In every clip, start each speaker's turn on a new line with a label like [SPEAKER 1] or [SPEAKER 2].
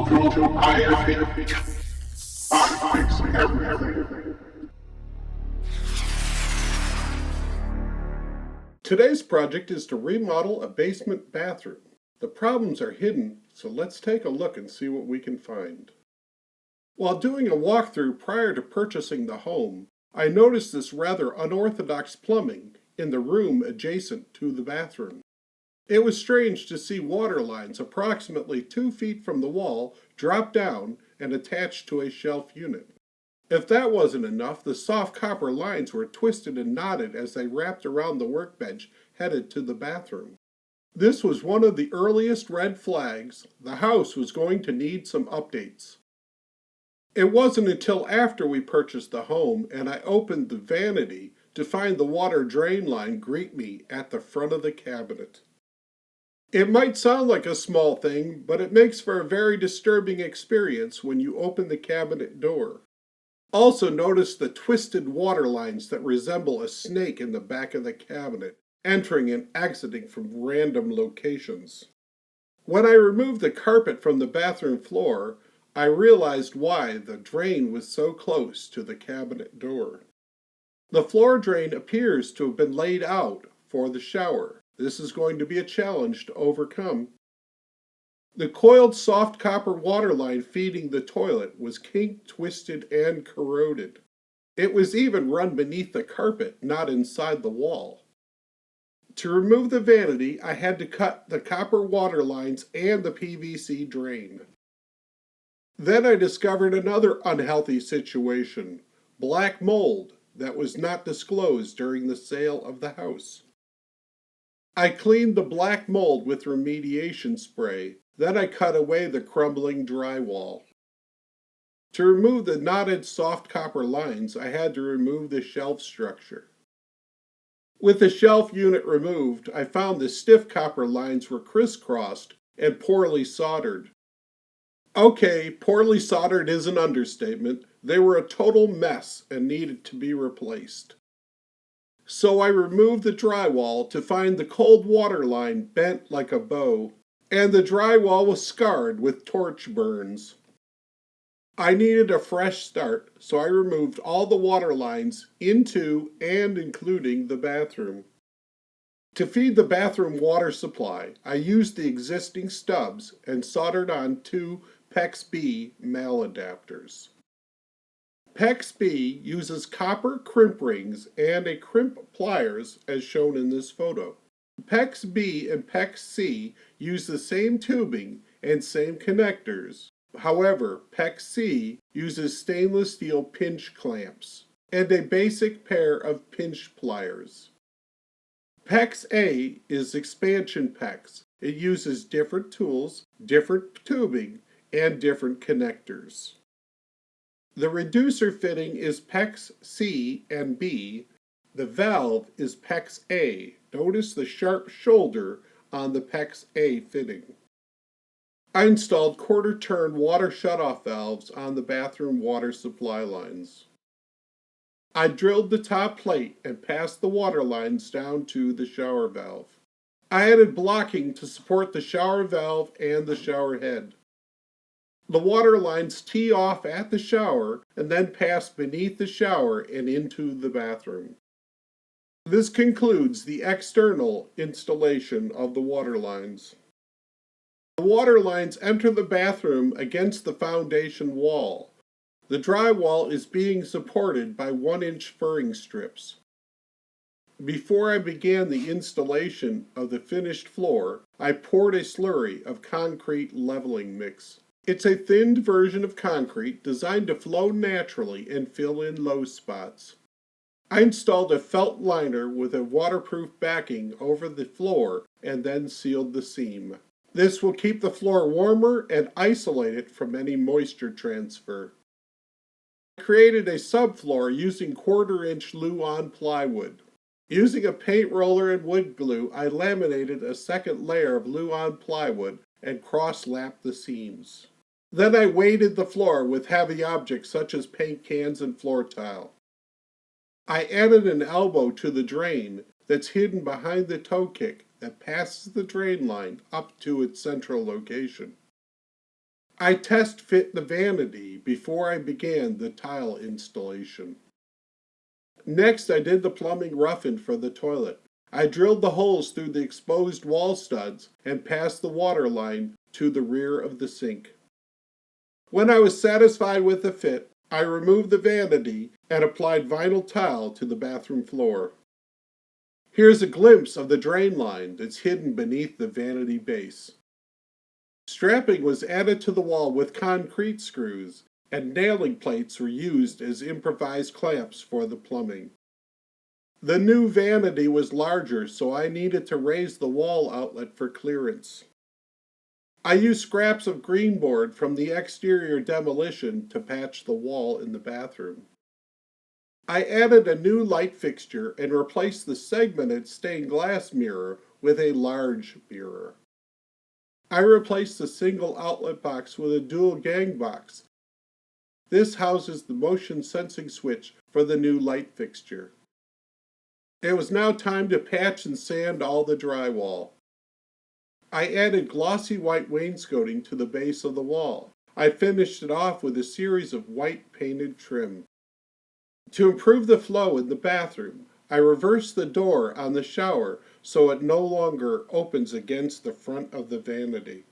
[SPEAKER 1] Automotive, I fix everything.
[SPEAKER 2] Today's project is to remodel a basement bathroom. The problems are hidden, so let's take a look and see what we can find. While doing a walkthrough prior to purchasing the home, I noticed this rather unorthodox plumbing in the room adjacent to the bathroom. It was strange to see water lines approximately 2 feet from the wall drop down and attach to a shelf unit. If that wasn't enough, the soft copper lines were twisted and knotted as they wrapped around the workbench headed to the bathroom. This was one of the earliest red flags. The house was going to need some updates. It wasn't until after we purchased the home and I opened the vanity to find the water drain line greet me at the front of the cabinet. It might sound like a small thing, but it makes for a very disturbing experience when you open the cabinet door. Also notice the twisted water lines that resemble a snake in the back of the cabinet, entering and exiting from random locations. When I removed the carpet from the bathroom floor, I realized why the drain was so close to the cabinet door. The floor drain appears to have been laid out for the shower. This is going to be a challenge to overcome. The coiled soft copper water line feeding the toilet was kinked, twisted, and corroded. It was even run beneath the carpet, not inside the wall. To remove the vanity, I had to cut the copper water lines and the PVC drain. Then I discovered another unhealthy situation: black mold that was not disclosed during the sale of the house. I cleaned the black mold with remediation spray. Then I cut away the crumbling drywall. To remove the knotted soft copper lines, I had to remove the shelf structure. With the shelf unit removed, I found the stiff copper lines were crisscrossed and poorly soldered. Okay, poorly soldered is an understatement. They were a total mess and needed to be replaced. So I removed the drywall to find the cold water line bent like a bow, and the drywall was scarred with torch burns. I needed a fresh start, so I removed all the water lines into and including the bathroom. To feed the bathroom water supply, I used the existing stubs and soldered on 2 PEX B male adapters. PEX B uses copper crimp rings and a crimp pliers as shown in this photo. PEX B and PEX C use the same tubing and same connectors. However, PEX C uses stainless steel pinch clamps and a basic pair of pinch pliers. PEX A is expansion PEX. It uses different tools, different tubing, and different connectors. The reducer fitting is PEX C and B. The valve is PEX A. Notice the sharp shoulder on the PEX A fitting. I installed quarter-turn water shutoff valves on the bathroom water supply lines. I drilled the top plate and passed the water lines down to the shower valve. I added blocking to support the shower valve and the shower head. The water lines tee off at the shower and then pass beneath the shower and into the bathroom. This concludes the external installation of the water lines. The water lines enter the bathroom against the foundation wall. The drywall is being supported by 1-inch furring strips. Before I began the installation of the finished floor, I poured a slurry of concrete leveling mix. It's a thinned version of concrete designed to flow naturally and fill in low spots. I installed a felt liner with a waterproof backing over the floor and then sealed the seam. This will keep the floor warmer and isolate it from any moisture transfer. I created a subfloor using 1/4-inch Luan plywood. Using a paint roller and wood glue, I laminated a second layer of Luan plywood and cross-lapped the seams. Then I weighted the floor with heavy objects such as paint cans and floor tile. I added an elbow to the drain that's hidden behind the toe kick that passes the drain line up to its central location. I test fit the vanity before I began the tile installation. Next, I did the plumbing rough-in for the toilet. I drilled the holes through the exposed wall studs and passed the water line to the rear of the sink. When I was satisfied with the fit, I removed the vanity and applied vinyl tile to the bathroom floor. Here's a glimpse of the drain line that's hidden beneath the vanity base. Strapping was added to the wall with concrete screws, and nailing plates were used as improvised clamps for the plumbing. The new vanity was larger, so I needed to raise the wall outlet for clearance. I used scraps of green board from the exterior demolition to patch the wall in the bathroom. I added a new light fixture and replaced the segmented stained glass mirror with a large mirror. I replaced the single outlet box with a dual gang box. This houses the motion sensing switch for the new light fixture. It was now time to patch and sand all the drywall. I added glossy white wainscoting to the base of the wall. I finished it off with a series of white painted trim. To improve the flow in the bathroom, I reversed the door on the shower so it no longer opens against the front of the vanity.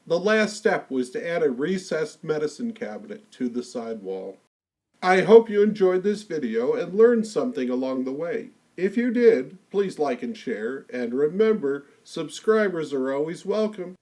[SPEAKER 2] The last step was to add a recessed medicine cabinet to the sidewall. I hope you enjoyed this video and learned something along the way. If you did, please like and share, and remember, subscribers are always welcome.